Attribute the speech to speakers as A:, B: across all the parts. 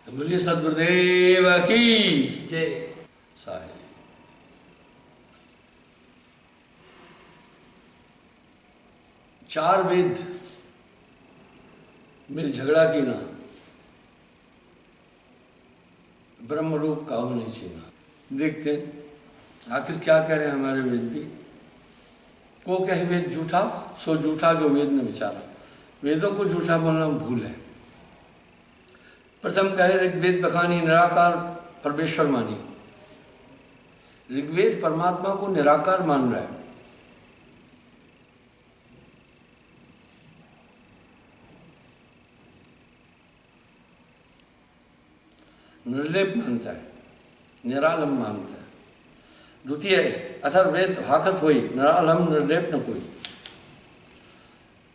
A: बोलिए सदगुरुदेव की
B: जय।
A: साई। चार वेद मिल झगड़ा की ना, ब्रह्म रूप काहू नहीं छीना। देखते हैं आखिर क्या कह रहे हैं हमारे वेद भी। को कहे वेद झूठा, सो झूठा जो वेद ने विचारा। वेदों को झूठा बोलना भूल है। प्रथम कहे ऋग्वेद बखानी निराकार परमेश्वर मानी। ऋग्वेद परमात्मा को निराकार मान रहा है। निर्लेप मानता है, निरालम मानता है। द्वितीय अथर्ववेद भाखत होई, निरालम निर्लेप न कोई।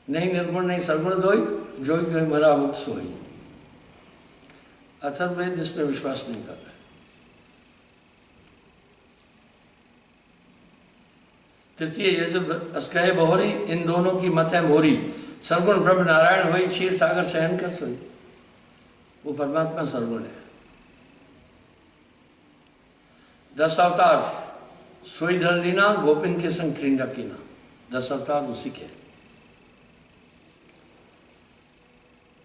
A: नहीं निर्गुण नहीं सरगुण दोई, जोई कहे मरा मुक्त सोई। अथर्ववेद इसमें विश्वास नहीं कर रहा है। तृतीय यजुर्वेद बहुरी, इन दोनों की मत है मोरी। सरगुण ब्रह्म नारायण होई, क्षीर सागर शयन कर सोई। वो परमात्मा सरगुण है। 10 अवतार सोई धर लीना, गोपिन के संग क्रीड़ा कीना। 10 अवतार उसी के।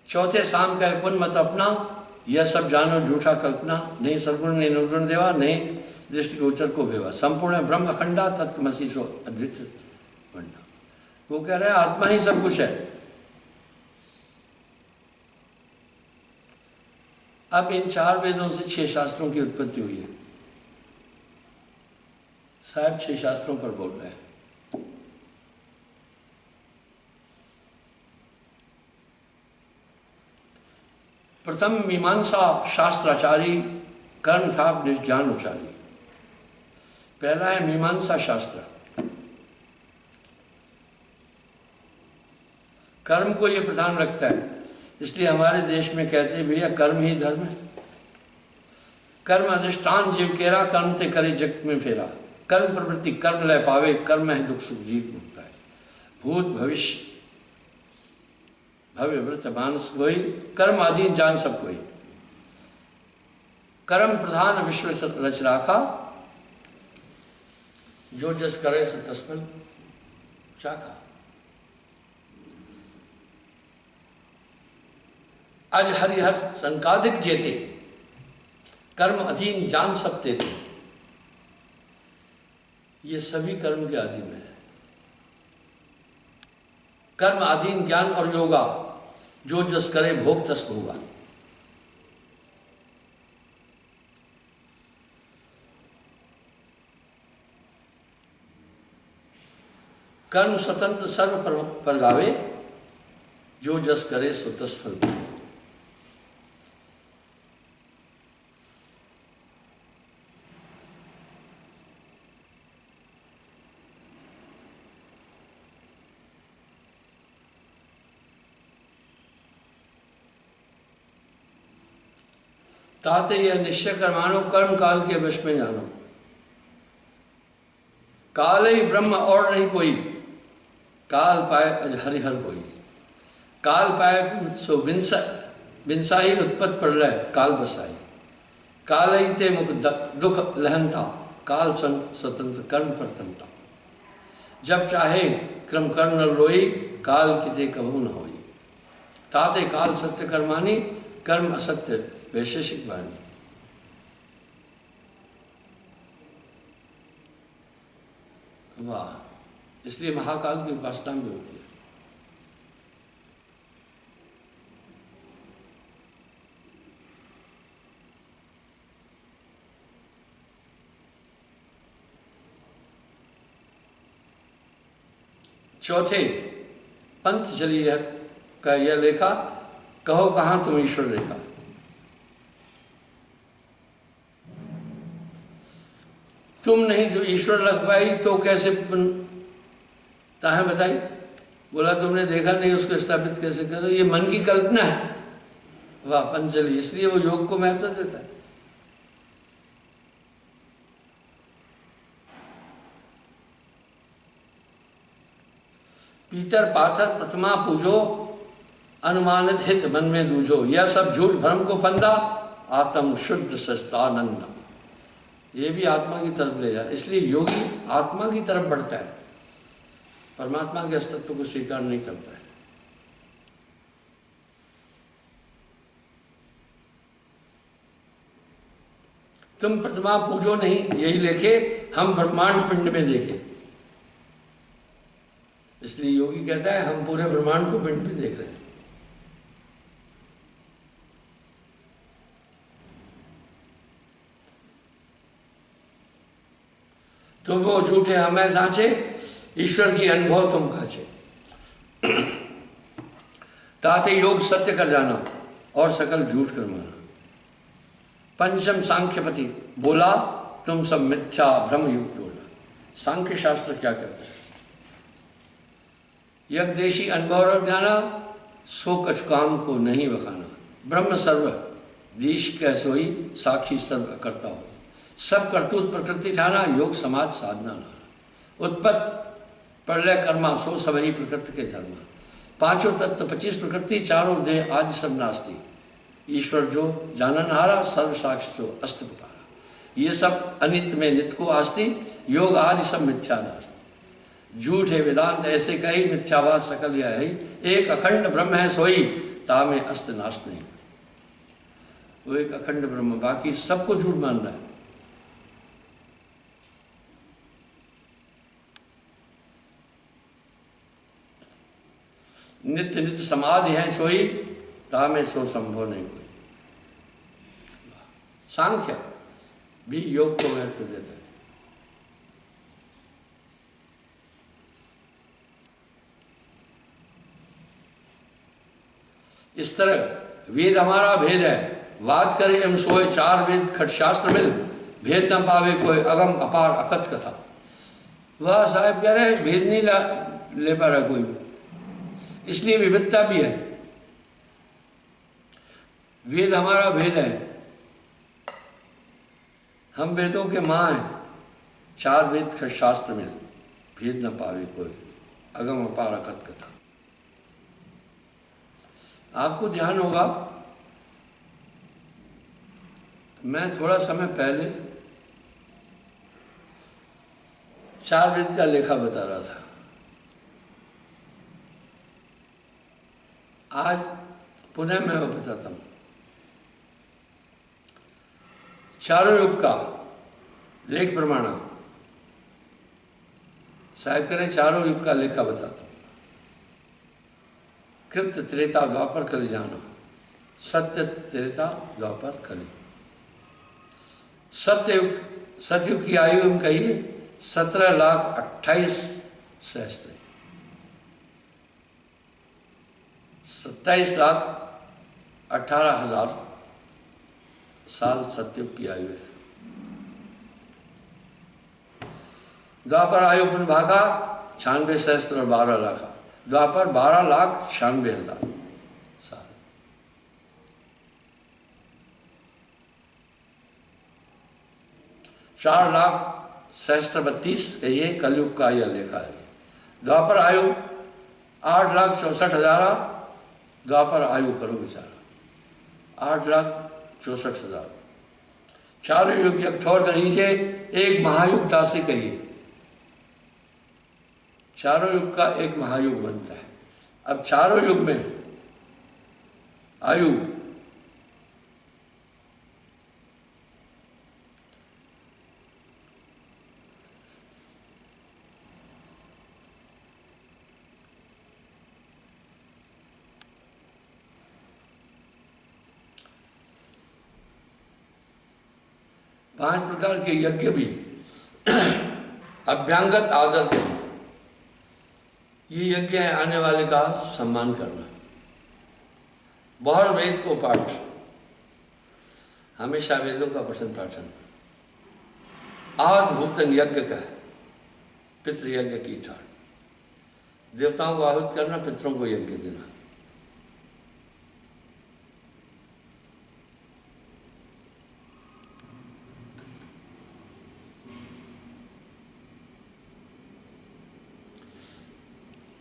A: चौथे शाम का पुन मत अपना, यह सब जानो झूठा कल्पना। नहीं सरगुण नहीं निर्गुण देवा, नहीं दृष्टि गोचर को भेवा। संपूर्ण ब्रह्म अखंडा तत्वमसी सो अद्वित वंडा। वो कह रहे हैं आत्मा ही सब कुछ है। अब इन 4 वेदों से 6 शास्त्रों की उत्पत्ति हुई है। साहब 6 शास्त्रों पर बोल रहे हैं। प्रथम मीमांसा शास्त्राचारी, कर्म था निज्ञान उचारी। पहला है मीमांसा शास्त्र। कर्म को यह प्रधान रखता है, इसलिए हमारे देश में कहते हैं भैया कर्म ही धर्म है। कर्म अधिष्ठान जीव केरा, कर्म ते करे जग में फेरा। कर्म प्रवृत्ति कर्म लय पावे, कर्म है दुख सुख जीव मुक्ता है। भूत भविष्य भव्य व्रत मानस कोई, कर्म अधीन जान सब कोई। कर्म प्रधान विश्व रच राखा, जो जस करे सो तस्मल शाखा। आज हरिहर संकादिक जेते, कर्म अधीन जान सब तेते। ये सभी कर्म के अधीन है। कर्म अधीन ज्ञान और योगा, जो जस करे भोग तस भोगा। कर्म स्वतंत्र सर्व पर गावे, जो जस करे सो तस फल पावे। ताते यह निश्चय कर मानो, कर्म काल के वश में जानो। काल ही ब्रह्म और नहीं कोई, काल पाए अज हरिहर कोई। काल पाए सो बिनसा ही उत्पत्त पड़ रहे काल बसाई। काल ही ते मुख दुख लहनता, काल स्वतंत्र कर्म प्रतंता। जब चाहे क्रम कर्म न रोई, काल किते कभू न होई। ताते काल सत्य कर्मानी, कर्म असत्य वैशेषिक वाणी। वाह, इसलिए महाकाल की उपासना भी होती है। चौथे पंतजलि का यह लेखा, कहो कहाँ तुम ईश्वर देखा। तुम नहीं जो ईश्वर रख पाई तो कैसे ताहे बताई। बोला तुमने देखा नहीं, उसको स्थापित कैसे करो। ये मन की कल्पना है। वाह पंचजलि, इसलिए वो योग को महत्व देता है। पीतर पाथर प्रतिमा पूजो, अनुमानित हित मन में दूजो। यह सब झूठ भ्रम को फंदा, आत्म शुद्ध सस्तानंद, ये भी आत्मा की तरफ ले जाए। इसलिए योगी आत्मा की तरफ बढ़ता है, परमात्मा के अस्तित्व को स्वीकार नहीं करता है। तुम प्रतिमा पूजो नहीं, यही लेखे हम ब्रह्मांड पिंड में देखे। इसलिए योगी कहता है हम पूरे ब्रह्मांड को पिंड में देख रहे हैं। तुम वो झूठे हमें सांचे, ईश्वर की अनुभव तुम खाचे। ताते योग सत्य कर जाना और सकल झूठ कर माना। पंचम सांख्यपति बोला तुम सब मिथ्या भ्रम युक्त बोला। सांख्य शास्त्र क्या कहते हैं? यज्ञदेशी अनुभव और ज्ञाना, सो कछ काम को नहीं बखाना। ब्रह्म सर्व देश कह सोई, साक्षी सर्व करता हो। सब करतूत प्रकृति ठाना, योग समाज साधना नाना। उत्पत्त प्रलय कर्मा, सो सब ही प्रकृति के धर्मा। पांचों तत्व 25 प्रकृति, चारों देह आदि सब नास्ती। ईश्वर जो जानन हारा, सर्व साक्षी सो अस्त पुकारा। ये सब अनित्य में नित्य को आस्ती, योग आदि सब मिथ्या नास्ती। झूठ है वेदांत ऐसे कही, मिथ्यावाद सकल यह है। एक अखंड ब्रह्म है सोई, तामे अस्त नाश नहीं। वो एक अखंड ब्रह्म, बाकी सबको झूठ मान रहा है। नित्य नित्य समाधि है सोई, तामे सो संभव नहीं कोई। सांख्य भी योग को महत्व देता है। इस तरह वेद हमारा भेद है, वाद करे एम सोए। चार वेद खट शास्त्र मिल, भेद न पावे कोई अगम अपार अकथ कथा। वह साहब कह रहे हैं भेद नहीं ले पा रहा कोई, इसलिए विविधता भी है। वेद हमारा भेद है, हम वेदों के माँ हैं। चार वेद शास्त्र में भेद न पावे कोई अगम अपार अकथ कथा। आपको ध्यान होगा, मैं थोड़ा समय पहले चार वेद का लेखा बता रहा था। आज पुनः मैं वो बताता हूँ। चारों युग का लेख प्रमाण साहिब करें, चारों युग का लेखा बताता हूँ। कृत त्रेता द्वापर कली जाना, सत्य त्रेता द्वापर कली। सतयुग की आयु हम कहिए 17,28,000। 27,18,000 साल सतयुग की आयु है। द्वापर आयु पुन भागा 96,000 और 12 लाख। द्वापर 12,96,000 साल। चार लाख 4,32 ये कलयुग का यह लेखा है। द्वापर आयु 8,64,000। द्वापर आयु करो विचार 8,64,000। चारों युग एक ठोर कर लीजिए, एक महायुग दासी कहिए। चारों युग का एक महायुग बनता है। अब चारों युग में आयु पांच प्रकार के यज्ञ भी अभ्यांगत आदर के। ये यज्ञ है आने वाले का सम्मान करना। बहुर वेद को पाठ, हमेशा वेदों का पठन पाठन। आहत भूतन यज्ञ का पितृयज्ञ की ठाट। देवताओं को आहुत करना, पितरों को यज्ञ देना।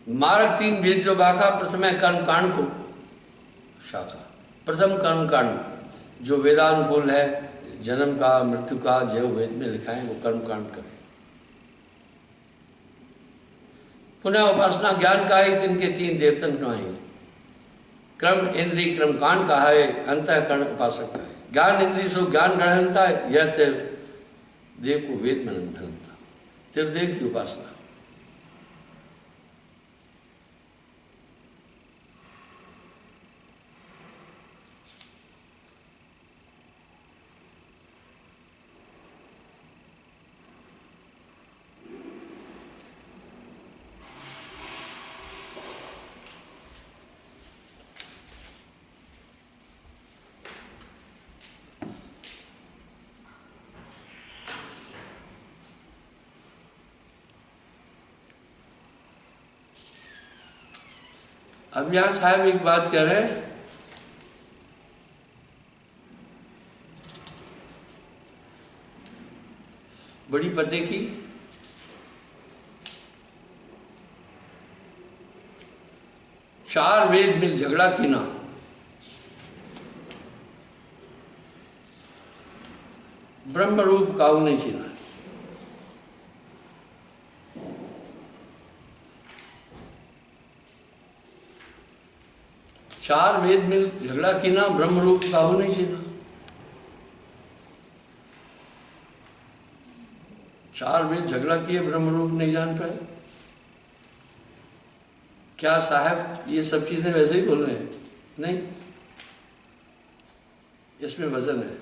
A: मार्ग 3 वेद जो बाका, प्रथम कर्म कांड को शाखा। प्रथम कर्म कांड जो वेदानुकूल है, जन्म का मृत्यु का जो वेद में लिखा है वो कर्मकांड करें। पुनः उपासना ज्ञान का ही तिनके तीन देवतन नहीं। क्रम इंद्रिय क्रम कांड का है, अंतःकरण उपासक का है। ज्ञान इंद्रिय सो ज्ञान ग्रहणता है, यह देव को वेद में नंदनता। त्रिदेव की उपासना। अब यहाँ साहब एक बात कह रहे हैं, बड़ी पते की चार वेद मिल झगड़ा की ना, ब्रह्म रूप काऊ नहीं छीना। चार वेद मिल झगड़ा की ना, ब्रह्म रूप काऊ नहीं छीना। चार वेद झगड़ा किए, ब्रह्म रूप नहीं जान पाए। क्या साहब ये सब चीजें वैसे ही बोल रहे हैं? नहीं, इसमें वजन है।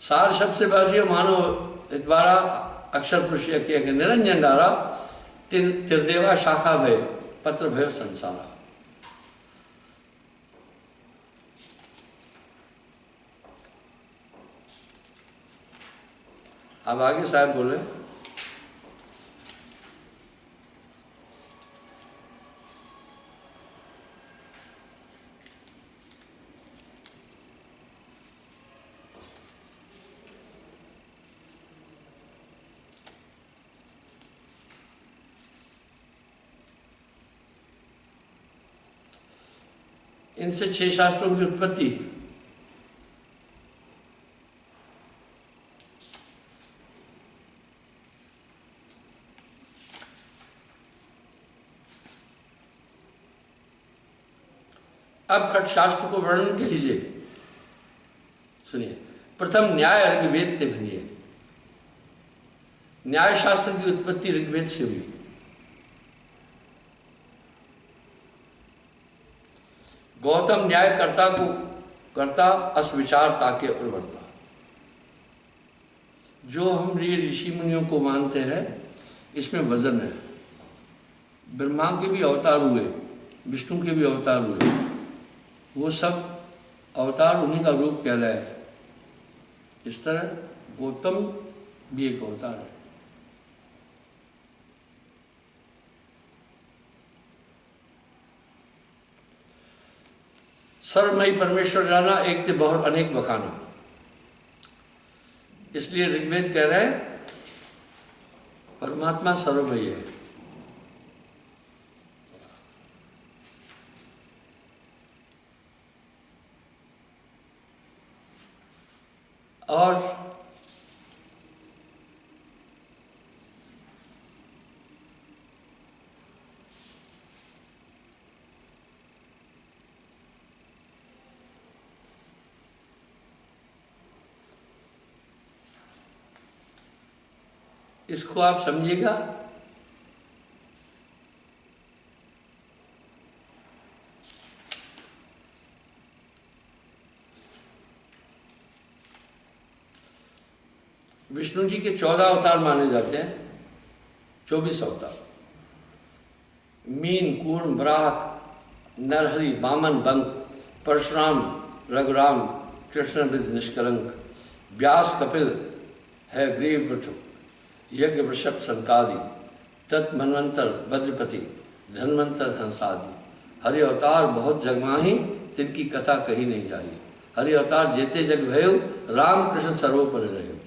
A: सार शब्द से बाजियो मानो द्वारा अक्षर पुरुष किया गया निरंजन डारा त्रिदेवा शाखा भय पत्र भय संसारा। अब आगे साहब बोले, इनसे 6 शास्त्रों की उत्पत्ति। अब खट शास्त्र को वर्णन कीजिए। सुनिए, प्रथम न्याय ऋग्वेद से बनी है। न्याय शास्त्र की उत्पत्ति ऋग्वेद से हुई। गौतम न्यायकर्ता को करता अस्विचारता के उर्वरता। जो हम ऋषि मुनियों को मानते हैं इसमें वजन है। ब्रह्मा के भी अवतार हुए, विष्णु के भी अवतार हुए, वो सब अवतार उन्हीं का रूप कहलाए। इस तरह गौतम भी एक अवतार है। सर्वमयी परमेश्वर जाना, एक से बहुत अनेक बखाना। इसलिए ऋग्वेद कह रहे हैं परमात्मा सर्वमयी है। और इसको आप समझिएगा। विष्णु जी के 14 अवतार माने जाते हैं, 24 अवतार। मीन, कूर्म, बराह, नरहरि, वामन, बंक, परशुराम, रघुराम, कृष्ण विद निष्कलंक, व्यास, कपिल है, ग्रीव, पृथु, यज्ञ, वृषभ, संकादि, तत्, मनवंतर, बद्रपति, धन्वंतर, हंसादि। हरि अवतार बहुत जगमाही, तिनकी कथा कही नहीं जाई। हरि अवतार जेते जग भयो, राम कृष्ण सर्वोपरि रहे।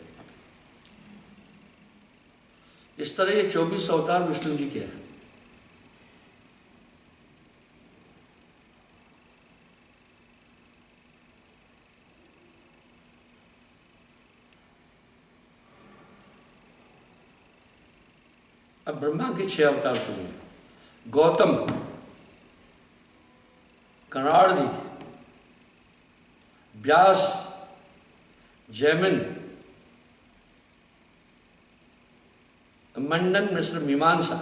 A: इस तरह ये 24 अवतार विष्णु जी के हैं। अब ब्रह्मा के 6 अवतार सुनिए। गौतम, कणार्धि, व्यास, जैमिन, मंडन मिश्र, मीमांसा,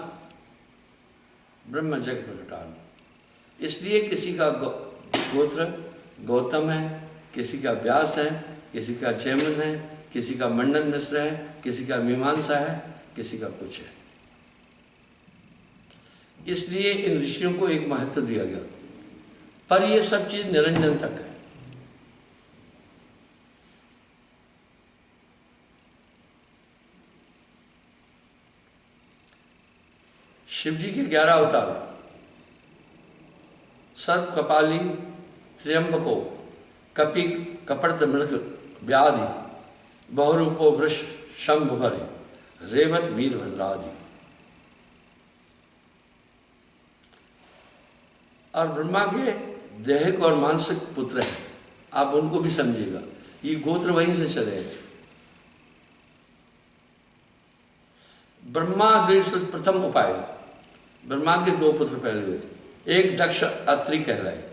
A: ब्रह्म जग प्रकटान। इसलिए किसी का गोत्र गौतम है, किसी का व्यास है, किसी का जैमिन है, किसी का मंडन मिश्र है, किसी का मीमांसा है, किसी का कुछ है। इसलिए इन ऋषियों को एक महत्व दिया गया, पर ये सब चीज निरंजन तक है। शिव जी के 11 अवतार, सर्प, कपाली, त्र्यंबको, कपि, कपर्त मृग, व्याधि, बहुरूपो वृष, शंभुभरि, रेवत, वीरभद्रादि। और ब्रह्मा के दैहिक और मानसिक पुत्र हैं, आप उनको भी समझिएगा, ये गोत्र वहीं से चले हैं। ब्रह्मा द्विज प्रथम उपाय, ब्रह्मा के 2 पुत्र पहले हुए, एक दक्ष अत्रि कहलाए,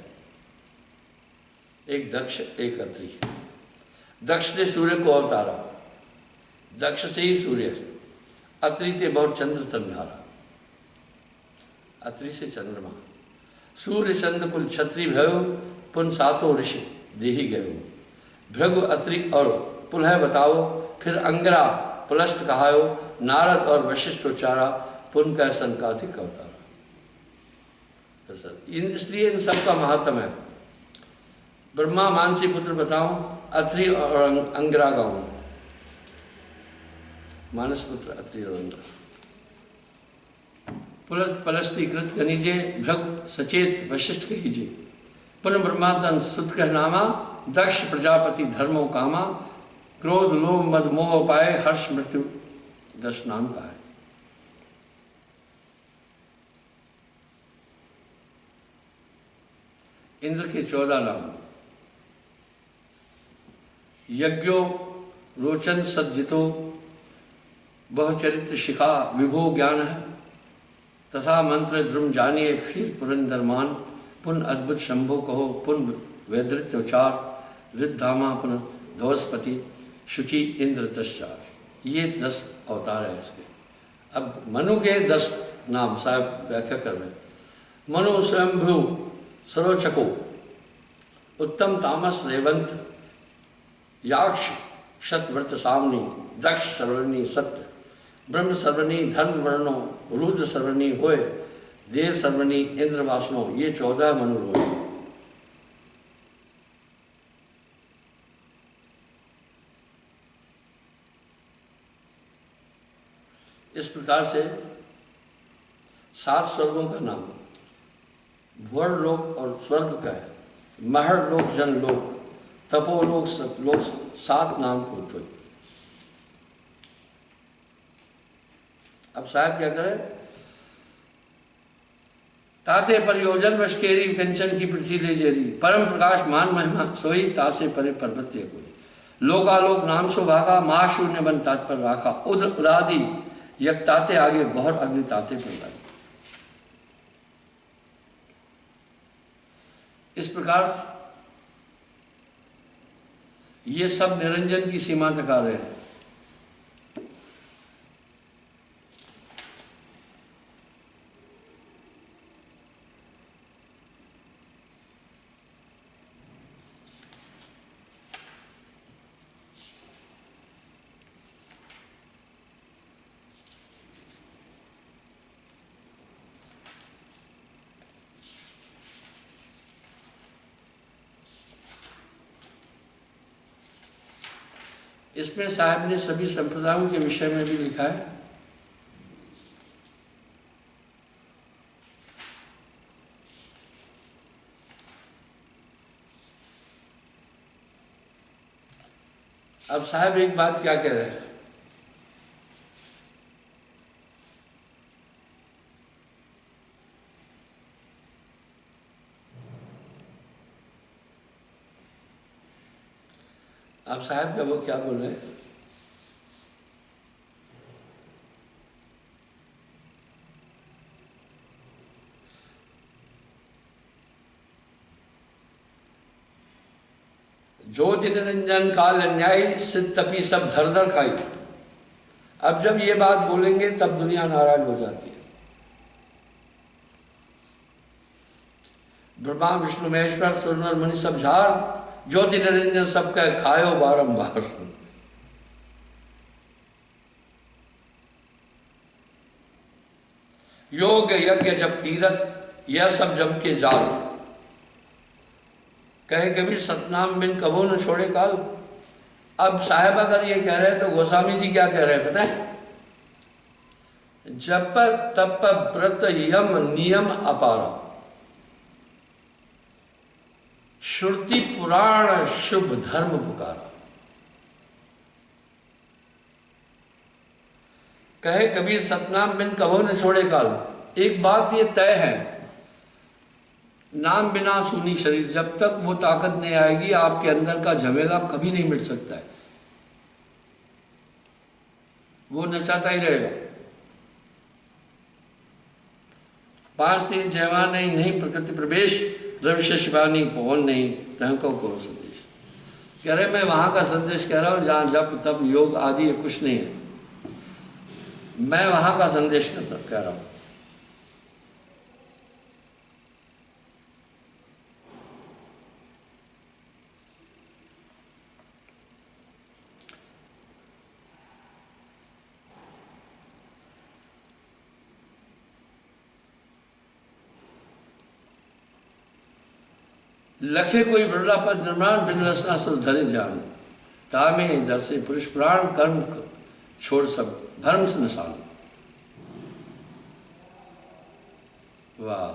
A: एक दक्ष एक अत्रि। दक्ष ने सूर्य को अवतारा, दक्ष से ही सूर्य, अत्रि ते बहुत चंद्र तंधारा, अत्रि से चंद्रमा। सूर्य चंद्र कुल छत्री भयो, पुन सातो ऋषि देही गयो। भृगु अत्रि और पुलह बताओ, फिर अंगरा पुलस्त कहायो। नारद और वशिष्ठ उच्चारा, पुन कह संकाधिक अवतारा। इसलिए इन सबका महात्म है। ब्रह्मा मानसी पुत्र बताऊं, अत्रि और अंगरा गाऊं। मानस पुत्र अत्रि और अंगरा। पुलस्त पलस्तीकृत गनीजे, भृग सचेत वशिष्ठ कहीजे। पुनः ब्रह्मातन सुत कह नामा, दक्ष प्रजापति धर्मो कामा। क्रोध लोभ मद मोह पाए, हर्ष मृत्यु दश नाम का है। इंद्र के 14 नाम, यज्ञो रोचन सज्जितो, बहुचरित्र शिखा विभो ज्ञान है। तथा मंत्र ध्रुम जानिए, फिर पुरंदरमान। पुन अद्भुत शंभो कहो, पुन वैदृत्य उचार। रिद्धामा पुन ध्वस्पति, शुचि इंद्र 10 चार। ये 10 अवतार है इसके। अब मनु के 10 नाम साहब व्याख्या कर रहे हैं। मनु स्वयंभू सरोचको, उत्तम तामस रेवंत, याक्ष शतव्रत सावनी, दक्ष सर्वणी सत्य, ब्रह्म सर्वणी धर्म वर्णो, रुद्र सर्वणी होय, देव सर्वणी इंद्र वासनो। ये 14 मनु रोए। इस प्रकार से 7 स्वर्गों का नाम भुवर लोक और स्वर्ग का है। महर लोक, जन लोक, तपोलोक, सतलोक, 7 नाम को उत्पन्न। अब साहब क्या करे, ताते परियोजन वशकेरी, कंचन की पृथ्वी ले जेरी। परम प्रकाश मान महिमा सोई, तासे परे पर्वत्य कोई। लोकालोक नाम सुभागा, महाशून्य बन तात्पर राखा। उद्र उदादि यक ताते आगे, बहुत अग्नि ताते पर लागे। इस प्रकार ये सब निरंजन की सीमा तक आ रहे हैं। इसमें साहब ने सभी संप्रदायों के विषय में भी लिखा है। अब साहब एक बात क्या कह रहे हैं, अब साहब का वो क्या बोल रहे हैं, ज्योति निरंजन काल अन्यायी सिद्ध तपी सब धर धर खाई। अब जब ये बात बोलेंगे तब दुनिया नाराज हो जाती है। ब्रह्मा विष्णु महेश्वर सुरनर मुनि सब झार, ज्योति निरंजन सबका खायो बारंबार। योग यज्ञ जब तीरथ यह सब जम के जाल, कहे कबीर सतनाम बिन कबो न छोड़े काल। अब साहेब अगर ये कह रहे हैं तो गोस्वामी जी क्या कह रहे हैं पता है? जप तप व्रत यम नियम अपारा, श्रुति पुराण शुभ धर्म पुकारा। कहे कबीर सतनाम बिन कबो न छोड़े काल। एक बात ये तय है, नाम बिना सूनी शरीर, जब तक वो ताकत नहीं आएगी आपके अंदर का झमेला कभी नहीं मिट सकता है, वो नचाता ही रहेगा। 5 दिन जयवान नहीं, नहीं प्रकृति प्रवेश, द्रव्य शिवानी पवन नहीं, तहको को संदेश। कह रहे मैं वहां का संदेश कह रहा हूं जहां जप तप योग आदि ये कुछ नहीं है, मैं वहां का संदेश कह रहा हूं। लखे कोई बिरला पद निर्माण, बिन रसना सुर धरे जान, तामे दर से पुरुष प्राण कर्म छोड़ सब धर्म से निशान। वाह,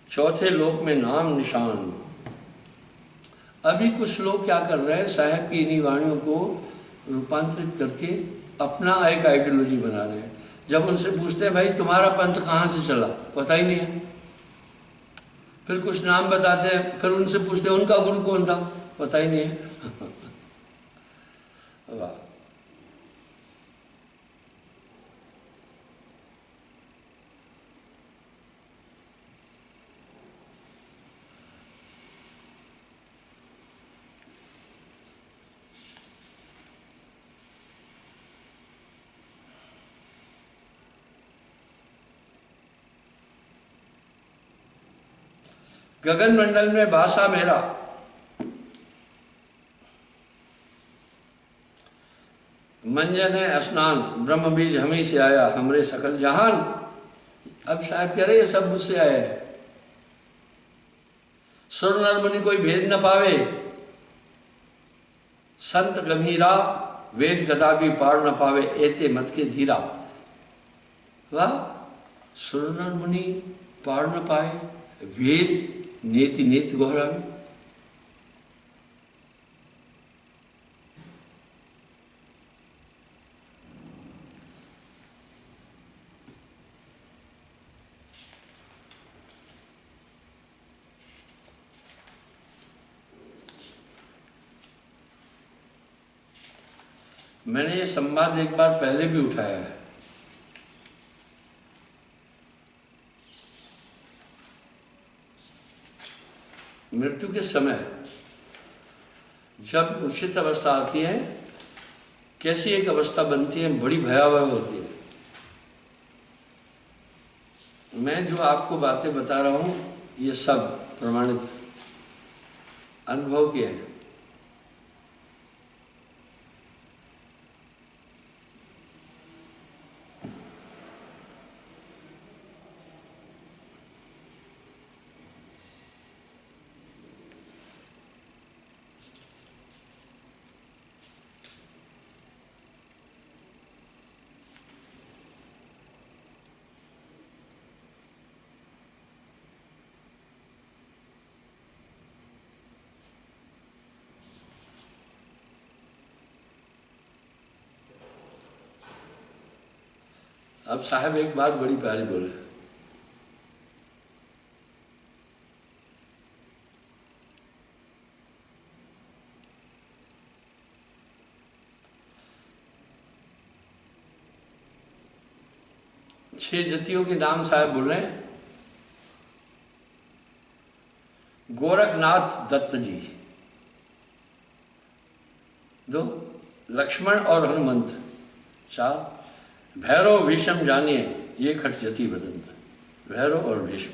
A: चौथे लोक में नाम निशान। अभी कुछ लोग क्या कर रहे हैं, साहब की इन्हीं वाणियों को रूपांतरित करके अपना एक आइडियोलॉजी बना रहे हैं। जब उनसे पूछते हैं भाई तुम्हारा पंथ कहाँ से चला, पता ही नहीं है। फिर कुछ नाम बताते हैं, फिर उनसे पूछते हैं उनका गुरु कौन था, पता ही नहीं है। वाह, गगन मंडल में भाषा मेरा, मंजन है स्नान, ब्रह्म बीज हमें से आया, हमरे सकल जहान। अब साहब कह रहे ये सब मुझसे आए हैं। सुर नर मुनि कोई भेद न पावे, संत गंभीरा, वेद कदापि पार न पावे, एते मत के धीरा। वाह, सुर नर मुनि पार न पाए, वेद नेति नेति गौरावी। मैंने ये संवाद एक बार पहले भी उठाया है। मृत्यु के समय जब उचित अवस्था आती है, कैसी एक अवस्था बनती है, बड़ी भयावह होती है। मैं जो आपको बातें बता रहा हूं ये सब प्रमाणित अनुभव के हैं। अब साहब एक बात बड़ी प्यारी बोले, छह जतियों के नाम साहब बोल रहे हैं। गोरखनाथ दत्त जी, 2 लक्ष्मण और हनुमंत। 4 भैरव भीष्म जानिए ये खट जति बदंत। भैरव और भीष्म।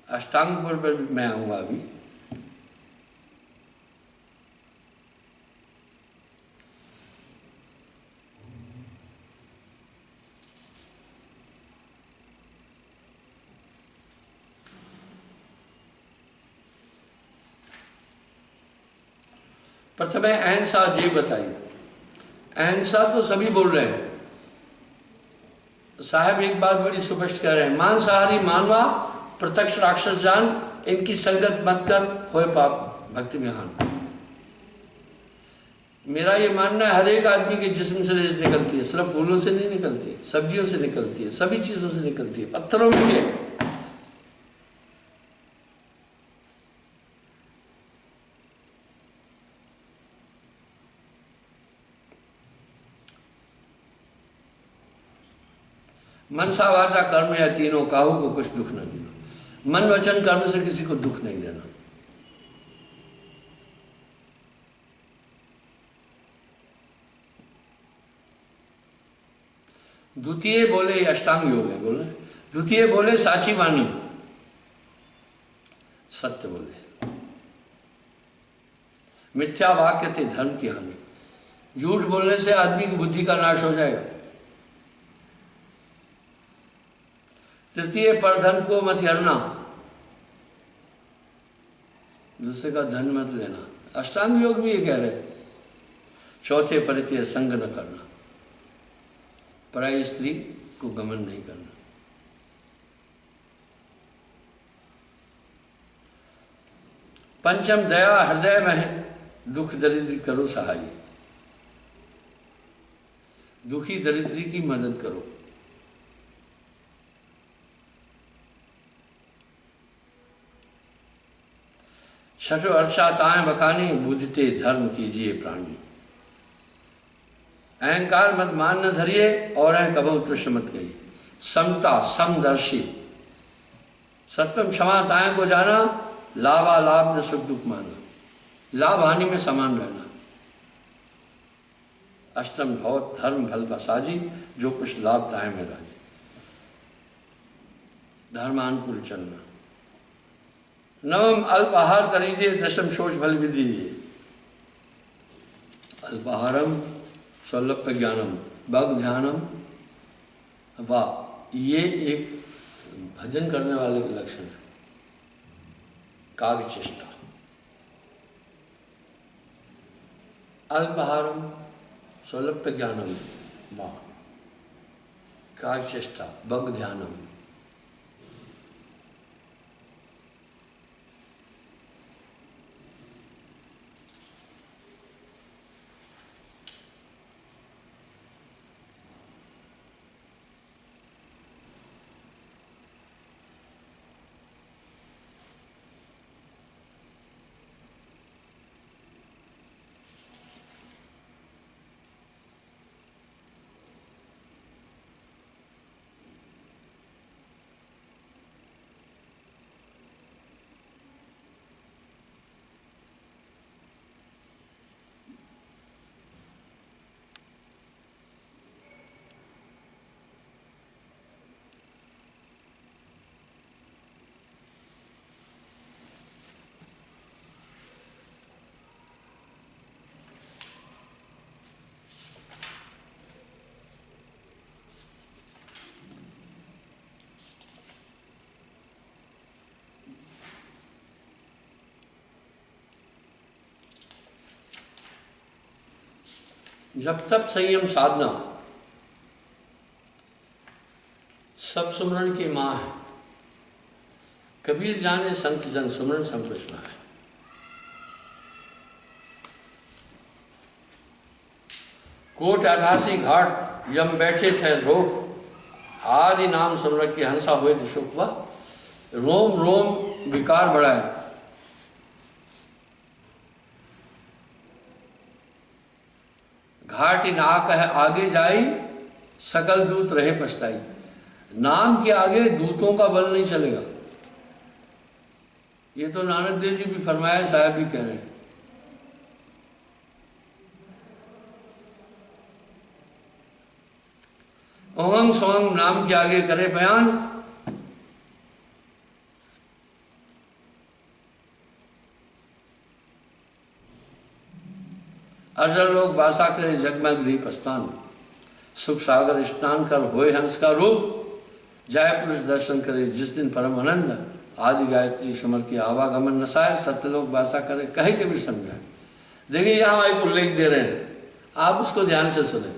A: अष्टांग पर मैं आऊंगा अभी। प्रथम अहिंसा जी बताई। अहिंसा तो सभी बोल रहे हैं। साहब एक बात बड़ी स्पष्ट कह रहे हैं, मांसाहारी मानवा प्रत्यक्ष राक्षस जान, इनकी संगत मत कर होए पाप भक्ति में हान। मेरा ये मानना है हर एक आदमी के जिस्म से रेस निकलती है, सिर्फ फूलों से नहीं निकलती है, सब्जियों से निकलती है, सभी चीजों से निकलती है, पत्थरों में भी है। मनसा वाचा कर्म या तीनों काहू को कुछ दुख न देना। मन वचन कर्म से किसी को दुख नहीं देना। द्वितीय बोले अष्टांग योग है, बोले द्वितीय बोले साची वाणी, सत्य बोले। मिथ्या वाक्य थे धर्म की हानि। झूठ बोलने से आदमी की बुद्धि का नाश हो जाएगा। तृतीय परधन को मत हरना, दूसरे का धन मत लेना। अष्टांग योग भी ये कह रहे। चौथे परिचय संग न करना, पराई स्त्री को गमन नहीं करना। पंचम दया हृदय में है, दुख दरिद्री करो सहाय। दुखी दरिद्री की मदद करो। छठो अर्चाताएं बखानी, बुझते धर्म कीजिए प्राणी। अहंकार मत मान न धरिए, और है कबहु तुष्ट मत गई। समता समदर्शी, सत्यम क्षमाताएं को जाना। लाभा लाभ न सुख दुख माना, लाभ हानि में समान रहना। अष्टम भौत धर्म फल साजी, जो कुछ लाभताएं में राजी। धर्मानुकूल चलना। नवम अल्पाहार करीजिए, दशम शोच फल भी दीजिए। अल्पाहारम स्वल्प ज्ञानम भग ध्यानम। वाह, ये एक भजन करने वाले के लक्षण है। काव्य चेष्टा। अल्पाहारम स्वल्प ज्ञानम, वाह, काव्य चेष्टा, भग ध्यानम। जब तब संयम साधना सब सुमरण की माँ है। कबीर जाने संत जन सुमरण संकुचना है। कोट 88 घाट यम बैठे थे रोक, आदि नाम सुमरण की हंसा हुए दिशोक। वह रोम रोम विकार बढ़ाए। घाटी नाक है आगे जाई, सकल दूत रहे पछताई। नाम के आगे दूतों का बल नहीं चलेगा। ये तो नानक देव जी भी फरमाया, साहब भी कह रहे हैं। ओहंग सोहंग नाम के आगे करे बयान, अजर लोग बासा करे जगमग दीपस्थान, सुख सागर स्नान कर होए हंस का रूप, जय पुरुष दर्शन करे जिस दिन परम आनंद, आदि गायत्री समर की आवागमन नसाए, सत्यलोक बासा करे कहे के भी समझाए। देखिए यहाँ एक उल्लेख दे रहे हैं, आप उसको ध्यान से सुने।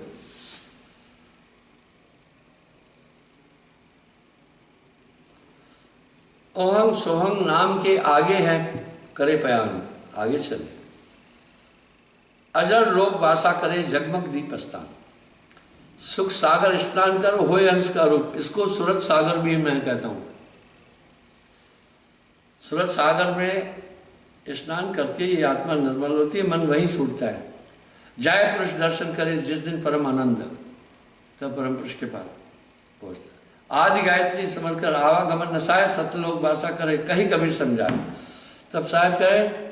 A: ओहंग सोहंग नाम के आगे हैं करे पयान, आगे चले, अजर लोक वासा करे जगमग दीपस्थान, सुख सागर स्नान कर होए हंस का रूप। इसको सूरत सागर भी मैं कहता हूं। सूरत सागर में स्नान करके ये आत्मा निर्मल होती है, मन वहीं छूटता है। जाय पुरुष दर्शन करे जिस दिन परम आनंद, तब परम पुरुष के पास पहुंचता है। आदि गायत्री समझकर आवागमन नसाए, सत्यलोक वासा करे कहीं कबीर समझाए। तब साहब कहे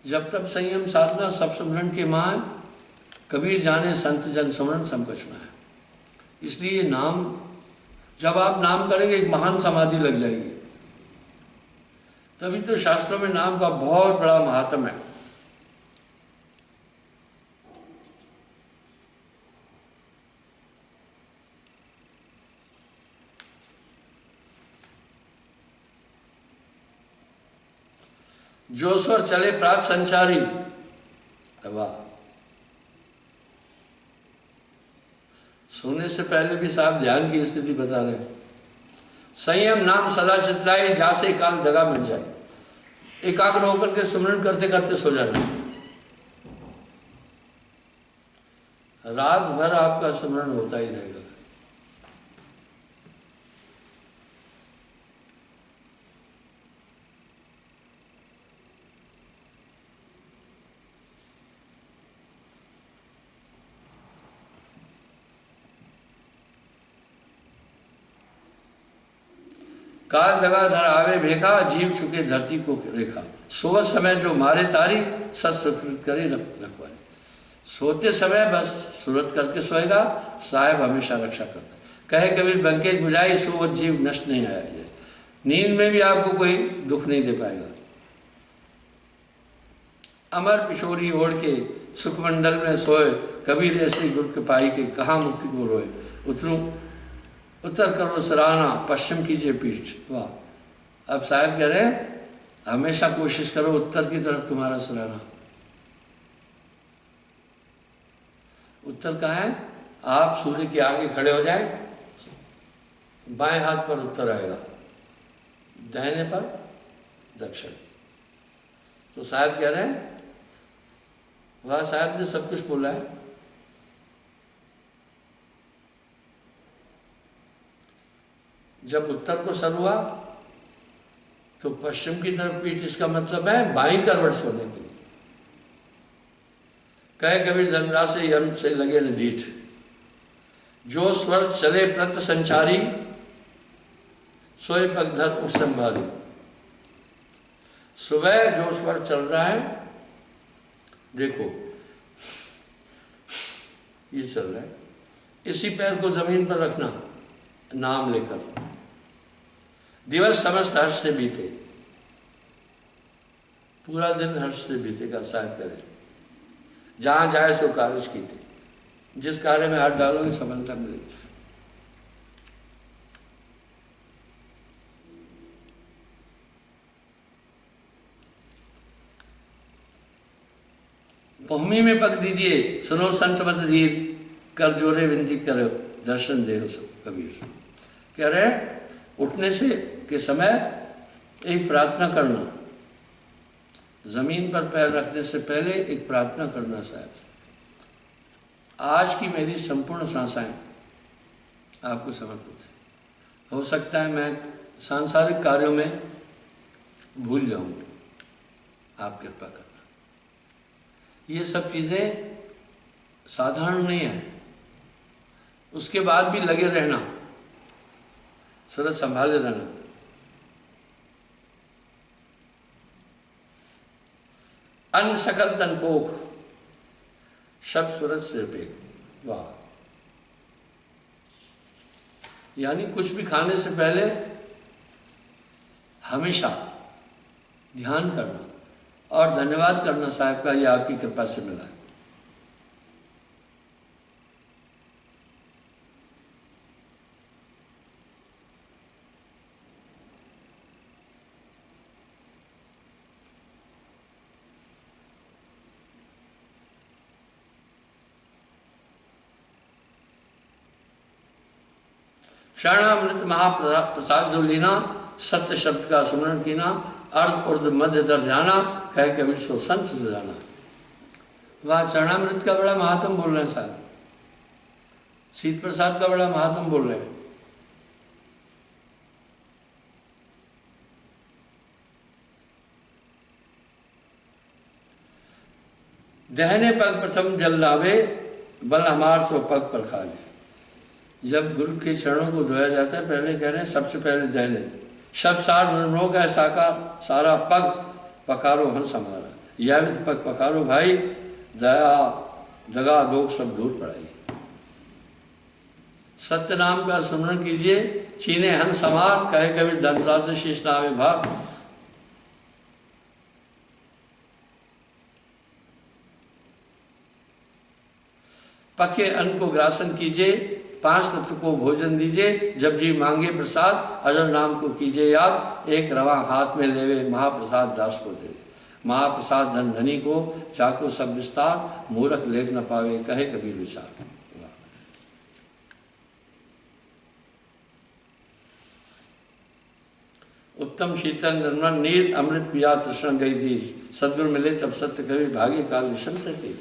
A: जब तब संयम साधना सब सुमरण के माँ, कबीर जाने संत जन सुमरण सब कुछ ना है। इसलिए नाम, जब आप नाम करेंगे एक महान समाधि लग जाएगी। तभी तो शास्त्रों में नाम का बहुत बड़ा महात्म है। जो स्वर चले प्रात संचारी, वाह, सोने से पहले भी साहब ध्यान की स्थिति बता रहे हैं। संयम नाम सदा चितलाए, जासे काल दगा मिट जाए। एकाग्र होकर के सुमरण करते करते सो जाना। रात भर आपका सुमरण होता ही रहेगा। काल जगाधर आवे भेखा, जीव चुके धरती को रेखा। सोवत समय जो मारे तारी, सत्सुकृत करे रखवारी। सोते समय बस सूरत करके सोएगा, साहेब हमेशा रक्षा करता। कहे कबीर बंकेज बुझाई, सोवत जीव नष्ट नहीं आया जाए। नींद में भी आपको कोई दुख नहीं दे पाएगा। अमर पिछोरी ओढ़ के सुखमंडल में सोए, कबीर ऐसे गुरु के पाई के कहाँ मुक्ति को रोए। उतरूं उत्तर करो सराहना, पश्चिम कीजिए पीठ। वाह, अब साहब कह रहे हैं हमेशा कोशिश करो उत्तर की तरफ तुम्हारा सराहना। उत्तर कहाँ है? आप सूर्य के आगे खड़े हो जाए, बाएं हाथ पर उत्तर आएगा, दाहिने पर दक्षिण। तो साहब कह रहे हैं, वाह साहब ने सब कुछ बोला है। जब उत्तर को सर हुआ तो पश्चिम की तरफ पीठ, इसका मतलब है बाईं करवट सोने के लिए। कहे कबीर जन्मरा से यम से लगे न डीठ, जो स्वर चले प्रत संचारी, सोए पगधर उठ संभाली। सुबह जो स्वर चल रहा है, देखो ये चल रहा है, इसी पैर को जमीन पर रखना, नाम लेकर। दिवस समस्त हर्ष से बीते, पूरा दिन हर्ष से बीतेगा। साहब करे जहां जाए सो कार्य की थे, जिस कार्य में हाथ डालोगे सफलता मिलेगी। पहुमी में पग दीजिए, सुनो संत मत धीर, कर जोरे विनती करो दर्शन दे हो सब। कबीर कह रहे उठने से के समय एक प्रार्थना करना, जमीन पर पैर रखने से पहले एक प्रार्थना करना। साहब आज की मेरी संपूर्ण सांसें आपको समर्पित है। हो सकता है मैं सांसारिक कार्यों में भूल जाऊंगी, आप कृपा करना। ये सब चीज़ें साधारण नहीं है। उसके बाद भी लगे रहना, सूरत संभाले रहना। अन्न सकल तन पोख, शब सूरज सिर पे। वाह। यानी कुछ भी खाने से पहले हमेशा ध्यान करना और धन्यवाद करना साहब का, ये आपकी कृपा से मिला है। शरणामृत महाप्रसाद जो लेना, सत्य शब्द का सुमरण कीना, अर्ध उर्ध मध्य दर ध्याना, कह कबीर सो संत सुजाना। वह चरणामृत का बड़ा महात्म बोल रहे हैं साहब, शीत प्रसाद का बड़ा महात्म बोल रहे हैं। दहने पग प्रथम जल लावे, बल हमार सो पग पर खाले। जब गुरु के चरणों को धोया जाता है, पहले कह रहे हैं सबसे पहले दहने, शब्द सार मनोग है साकार, सारा पग पखारो हंस हमारा। यह भी पग पखारो भाई, दया दगा दोग सब दूर पड़ाई। सत्य नाम का सुमरण कीजिए, चीने हंस हमार, कहे कबीर धनता से शीश नामे भाग। पके अन्न को ग्रासन कीजिए, पांच तत्व को भोजन दीजिए, जब जी मांगे प्रसाद, अजर नाम को कीजिए याद। एक रवा हाथ में लेवे, महाप्रसाद दास को देवे। महाप्रसाद धन धनी को, चाको सब विस्तार, मूर्ख लेख न पावे, कहे कबीर विचार। उत्तम शीतल निर्मल नीर, अमृत पिया तृष्णा गई दीज। सदगुरु मिले तब सत्य कवि, भाग्य काल विषम से थी।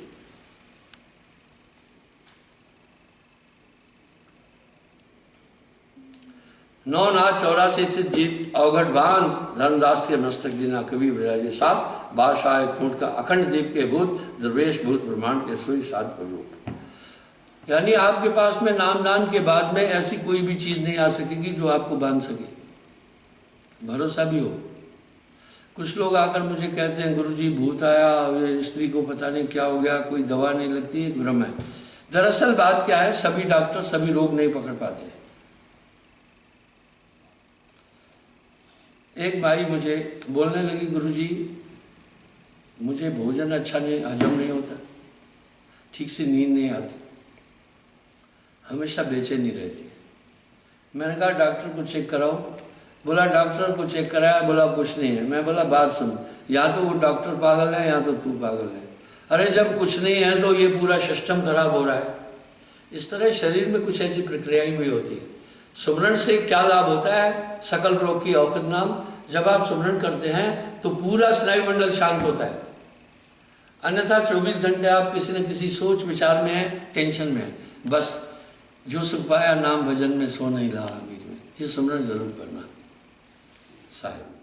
A: नौ नाथ 84 से जीत अवघट बान, धर्मदास के मस्तक दीना कवि विराजे साथ। बादशाह खूंट का अखंड दीप के भूत, दरवेश भूत ब्रह्मांड के सुई सात रूप। यानी आपके पास में नामदान के बाद में ऐसी कोई भी चीज़ नहीं आ सकेगी जो आपको बांध सके, भरोसा भी हो। कुछ लोग आकर मुझे कहते हैं गुरुजी भूत आया, ये स्त्री को पता नहीं क्या हो गया, कोई दवा नहीं लगती, एक भ्रम है। दरअसल बात क्या है, सभी डॉक्टर सभी रोग नहीं पकड़ पाते। एक भाई मुझे बोलने लगी गुरुजी मुझे भोजन अच्छा नहीं, हजम नहीं होता, ठीक से नींद नहीं आती, हमेशा बेचैनी रहती। मैंने कहा डॉक्टर को चेक कराओ। बोला डॉक्टर को चेक कराया, बोला कुछ नहीं है। मैं बोला बात सुन, या तो वो डॉक्टर पागल है या तो तू पागल है। अरे जब कुछ नहीं है तो ये पूरा सिस्टम खराब हो रहा है। इस तरह शरीर में कुछ ऐसी प्रक्रियाएं भी होती है। सुमरण से क्या लाभ होता है, सकल रोग की औषध नाम। जब आप सुमरण करते हैं तो पूरा स्नायु मंडल शांत होता है, अन्यथा 24 घंटे आप किसी न किसी सोच विचार में हैं, टेंशन में हैं। बस जो सुख पाया नाम भजन में, सो नहीं रहा अमीर में। ये सुमरण जरूर करना साहिब।